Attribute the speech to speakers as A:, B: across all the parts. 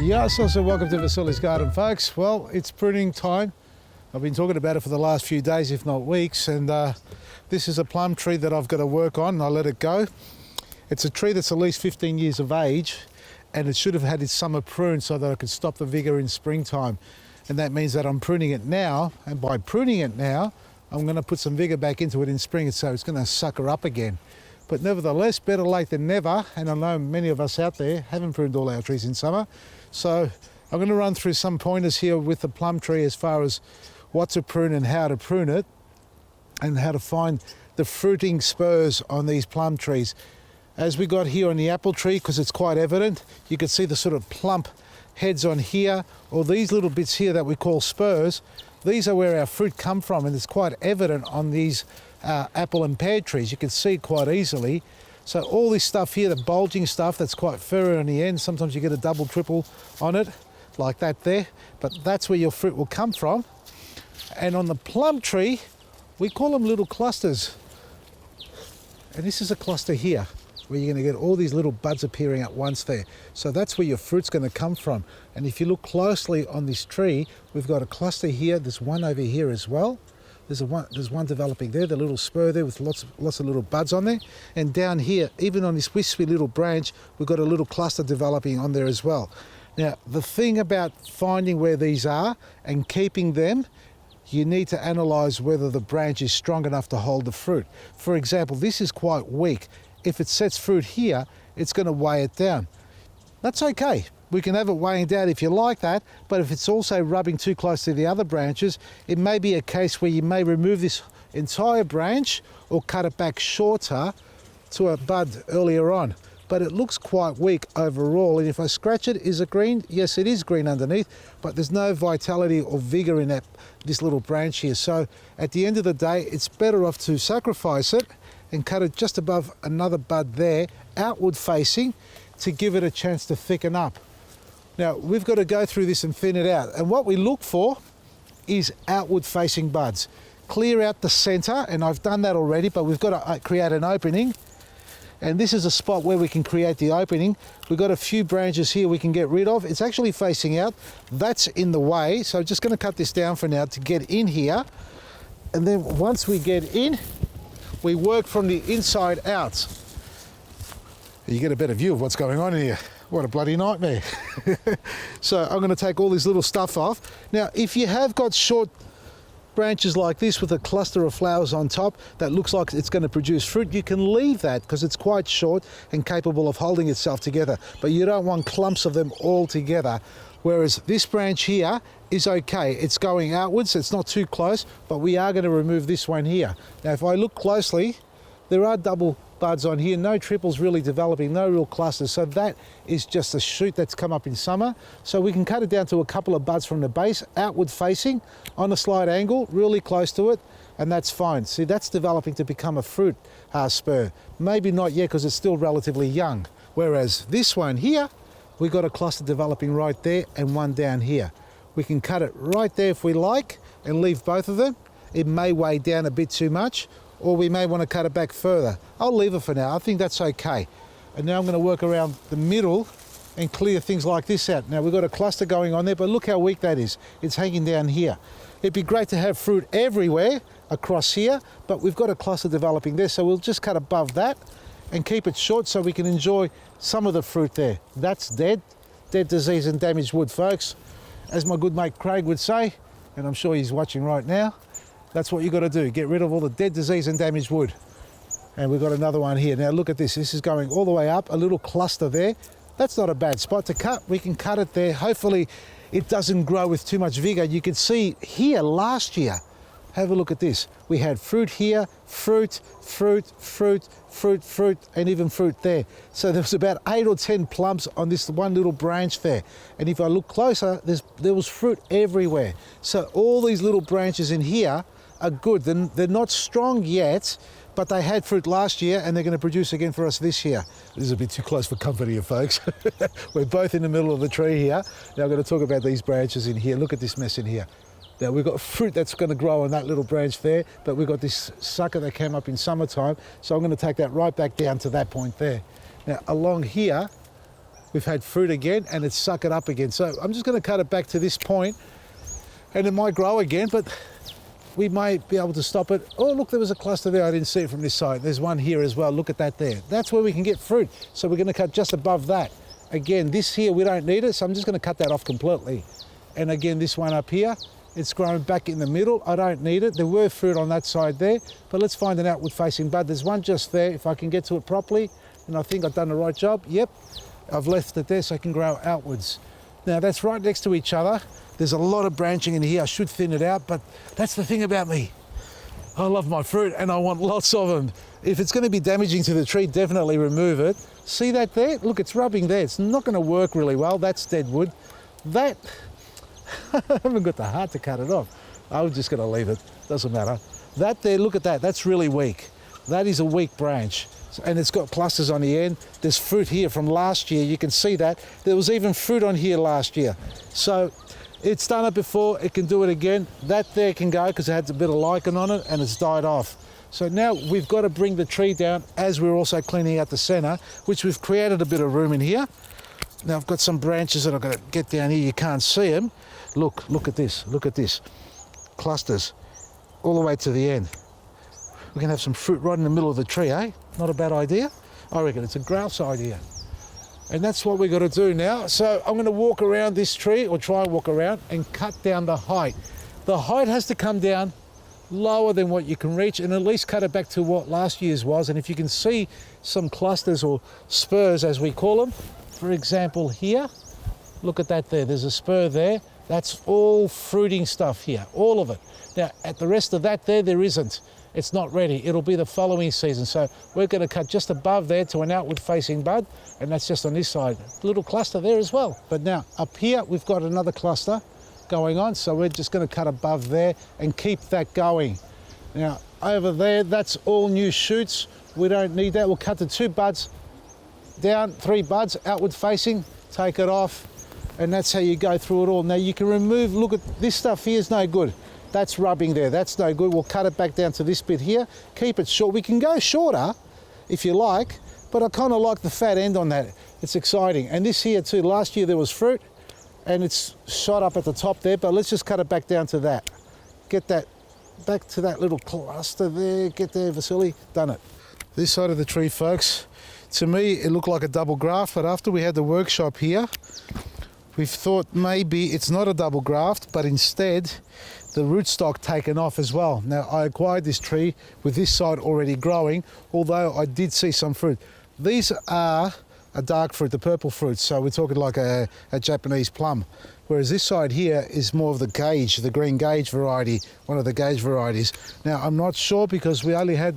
A: Yes, so welcome to Vasily's Garden, folks. Well, it's pruning time. I've been talking about it for the last few days, if not weeks, and this is a plum tree that I've got to work on, and I let it go. It's a tree that's at least 15 years of age, and it should have had its summer prune so that I could stop the vigor in springtime. And that means that I'm pruning it now, and by pruning it now, I'm going to put some vigor back into it in spring, so it's going to sucker up again. But nevertheless, better late than never, and I know many of us out there haven't pruned all our trees in summer. So I'm going to run through some pointers here with the plum tree as far as what to prune and how to prune it, and how to find the fruiting spurs on these plum trees. As we got here on the apple tree, because it's quite evident, you can see the sort of plump heads on here, or these little bits here that we call spurs. These are where our fruit come from, and it's quite evident on these apple and pear trees. You can see it quite easily. So all this stuff here, the bulging stuff that's quite furry on the end, sometimes you get a double, triple on it, like that there, but that's where your fruit will come from. And on the plum tree, we call them little clusters. And this is a cluster here, where you're going to get all these little buds appearing at once there. So that's where your fruit's going to come from. And if you look closely on this tree, we've got a cluster here, there's one over here as well. There's one developing there, the little spur there with lots of little buds on there. And down here, even on this wispy little branch, we've got a little cluster developing on there as well. Now, the thing about finding where these are and keeping them, you need to analyse whether the branch is strong enough to hold the fruit. For example, this is quite weak. If it sets fruit here, it's going to weigh it down. That's okay. We can have it weighing down if you like that, but if it's also rubbing too close to the other branches, it may be a case where you may remove this entire branch or cut it back shorter to a bud earlier on. But it looks quite weak overall, and if I scratch it, is it green? Yes, it is green underneath, but there's no vitality or vigor in this little branch here. So at the end of the day, it's better off to sacrifice it and cut it just above another bud there, outward facing, to give it a chance to thicken up. Now, we've got to go through this and thin it out. And what we look for is outward facing buds. Clear out the center, and I've done that already, but we've got to create an opening. And this is a spot where we can create the opening. We've got a few branches here we can get rid of. It's actually facing out. That's in the way. So I'm just going to cut this down for now to get in here. And then once we get in, we work from the inside out. You get a better view of what's going on here. What a bloody nightmare. So I'm going to take all this little stuff off. Now, if you have got short branches like this with a cluster of flowers on top that looks like it's going to produce fruit, you can leave that because it's quite short and capable of holding itself together. But you don't want clumps of them all together. Whereas this branch here is okay. It's going outwards, it's not too close, but we are going to remove this one here. Now, if I look closely, there are double buds on here, no triples really developing, no real clusters. So that is just a shoot that's come up in summer. So we can cut it down to a couple of buds from the base, outward facing, on a slight angle, really close to it, and that's fine. See, that's developing to become a fruit spur. Maybe not yet because it's still relatively young. Whereas this one here, we've got a cluster developing right there and one down here. We can cut it right there if we like and leave both of them. It may weigh down a bit too much, or we may want to cut it back further. I'll leave it for now. I think that's okay. And now I'm going to work around the middle and clear things like this out. Now, we've got a cluster going on there, but look how weak that is. It's hanging down here. It'd be great to have fruit everywhere across here, but we've got a cluster developing there, so we'll just cut above that and keep it short so we can enjoy some of the fruit there. That's dead disease and damaged wood, folks. As my good mate Craig would say, and I'm sure he's watching right now, that's what you've got to do, get rid of all the dead disease and damaged wood. And we've got another one here. Now look at this, this is going all the way up, a little cluster there. That's not a bad spot to cut. We can cut it there. Hopefully it doesn't grow with too much vigor. You can see here last year, have a look at this. We had fruit here, fruit, and even fruit there. So there was about 8 or 10 plums on this one little branch there. And if I look closer, there was fruit everywhere. So all these little branches in here are good. They're not strong yet, but they had fruit last year and they're going to produce again for us this year. This is a bit too close for comfort here, folks. We're both in the middle of the tree here. Now I'm going to talk about these branches in here. Look at this mess in here. Now we've got fruit that's going to grow on that little branch there, but we've got this sucker that came up in summertime, so I'm going to take that right back down to that point there. Now along here, we've had fruit again and it's suck it up again. So I'm just going to cut it back to this point and it might grow again, but we may be able to stop it. Oh, look, there was a cluster there. I didn't see it from this side. There's one here as well. Look at that there. That's where we can get fruit. So we're going to cut just above that. Again, this here, we don't need it, so I'm just going to cut that off completely. And again, this one up here, it's grown back in the middle. I don't need it. There were fruit on that side there, but let's find an outward facing bud. There's one just there. If I can get to it properly, and I think I've done the right job. Yep, I've left it there so I can grow outwards. Now that's right next to each other. There's a lot of branching in here. I should thin it out, but that's the thing about me. I love my fruit and I want lots of them. If it's going to be damaging to the tree, definitely remove it. See that there? Look, it's rubbing there. It's not going to work really well. That's dead wood. That, I haven't got the heart to cut it off. I'm just going to leave it. Doesn't matter. That there, look at that. That's really weak. That is a weak branch. And it's got clusters on the end. There's fruit here from last year. You can see that. There was even fruit on here last year. So it's done it before, it can do it again. That there can go because it had a bit of lichen on it and it's died off. So now we've got to bring the tree down as we're also cleaning out the center, which we've created a bit of room in here. Now I've got some branches that I've got to get down here. You can't see them. Look at this. Look at this. Clusters all the way to the end. We can have some fruit right in the middle of the tree, eh? Not a bad idea. I reckon it's a grouse idea. And that's what we've got to do now. So I'm going to walk around this tree, or try and walk around, and cut down the height. The height has to come down lower than what you can reach, and at least cut it back to what last year's was. And if you can see some clusters or spurs, as we call them, for example here, look at that there. There's a spur there. That's all fruiting stuff here, all of it. Now, at the rest of that there isn't. It's not ready. It'll be the following season. So we're going to cut just above there to an outward facing bud, and that's just on this side. Little cluster there as well. But now up here, we've got another cluster going on. So we're just going to cut above there and keep that going. Now over there, that's all new shoots. We don't need that. We'll cut the 2 buds down, 3 buds outward facing, take it off, and that's how you go through it all. Now you can remove, look at this stuff here is no good. That's rubbing there, that's no good. We'll cut it back down to this bit here, keep it short. We can go shorter if you like, but I kind of like the fat end on that. It's exciting. And this here too, last year there was fruit and it's shot up at the top there, but let's just cut it back down to that. Get that back to that little cluster there, get there, Vasily, done it. This side of the tree, folks, to me it looked like a double graft, but after we had the workshop here, we've thought maybe it's not a double graft, but instead the rootstock taken off as well. Now I acquired this tree with this side already growing, although I did see some fruit. These are a dark fruit, the purple fruit, so we're talking like a Japanese plum. Whereas this side here is more of the gauge, the green gauge variety, one of the gauge varieties. Now I'm not sure because we only had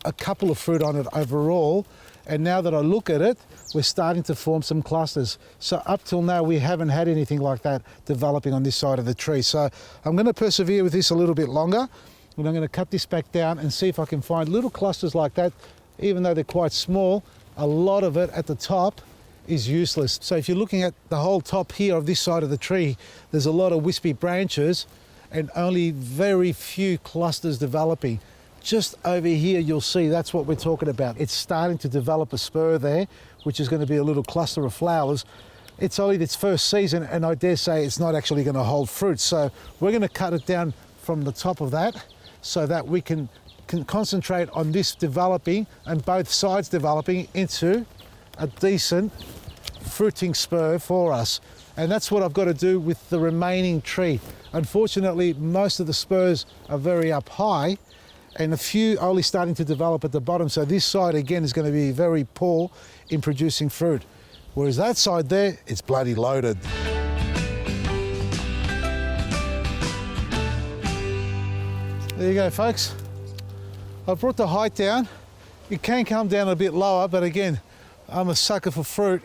A: a couple of fruit on it overall, and now that I look at it, we're starting to form some clusters. So up till now, we haven't had anything like that developing on this side of the tree. So I'm going to persevere with this a little bit longer, and I'm going to cut this back down and see if I can find little clusters like that. Even though they're quite small, a lot of it at the top is useless. So if you're looking at the whole top here of this side of the tree, there's a lot of wispy branches and only very few clusters developing. Just over here, you'll see that's what we're talking about. It's starting to develop a spur there, which is going to be a little cluster of flowers. It's only its first season, and I dare say it's not actually going to hold fruit. So we're going to cut it down from the top of that so that we can concentrate on this developing and both sides developing into a decent fruiting spur for us. And that's what I've got to do with the remaining tree. Unfortunately, most of the spurs are very up high, and a few only starting to develop at the bottom. So this side again is going to be very poor in producing fruit. Whereas that side there, it's bloody loaded. There you go, folks. I've brought the height down. It can come down a bit lower, but again, I'm a sucker for fruit.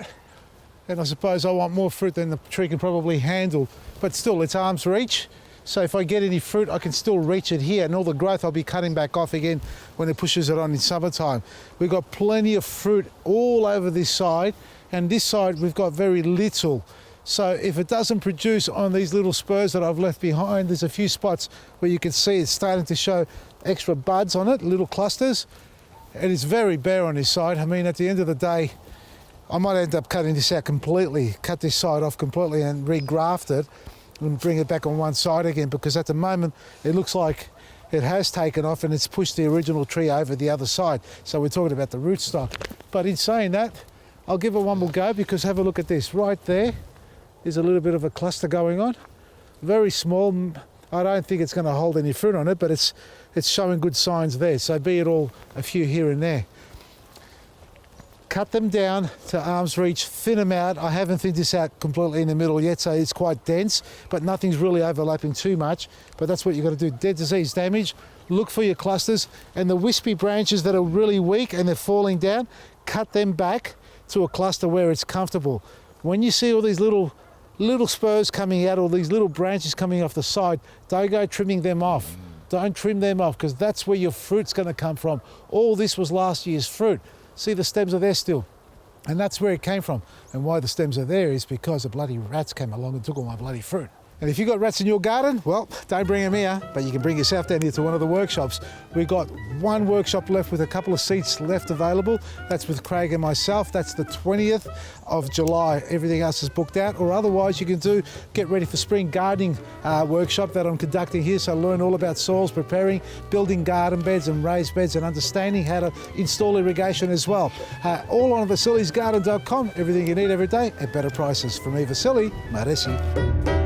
A: And I suppose I want more fruit than the tree can probably handle. But still, it's arm's reach. So if I get any fruit, I can still reach it here, and all the growth I'll be cutting back off again when it pushes it on in summertime. We've got plenty of fruit all over this side, and this side we've got very little. So if it doesn't produce on these little spurs that I've left behind, there's a few spots where you can see it's starting to show extra buds on it, little clusters, and it's very bare on this side. I mean, at the end of the day, I might end up cutting this out completely, cut this side off completely and regraft it and bring it back on one side again, because at the moment it looks like it has taken off and it's pushed the original tree over the other side. So we're talking about the rootstock. But in saying that, I'll give it one more go, because have a look at this. Right there is a little bit of a cluster going on. Very small. I don't think it's going to hold any fruit on it, but it's showing good signs there. So be it all a few here and there. Cut them down to arm's reach, thin them out. I haven't thinned this out completely in the middle yet, so it's quite dense, but nothing's really overlapping too much. But that's what you've got to do. Dead disease damage, look for your clusters, and the wispy branches that are really weak and they're falling down, cut them back to a cluster where it's comfortable. When you see all these little spurs coming out, all these little branches coming off the side, don't go trimming them off. Don't trim them off, because that's where your fruit's going to come from. All this was last year's fruit. See, the stems are there still. And that's where it came from. And why the stems are there is because the bloody rats came along and took all my bloody fruit. And if you've got rats in your garden, well, don't bring them here, but you can bring yourself down here to one of the workshops. We've got one workshop left with a couple of seats left available. That's with Craig and myself. That's the 20th of July. Everything else is booked out. Or otherwise, you can do Get Ready for Spring gardening workshop that I'm conducting here. So learn all about soils, preparing, building garden beds and raised beds, and understanding how to install irrigation as well. All on vasilisgarden.com. Everything you need every day at better prices. From me, Vasily, Maresi.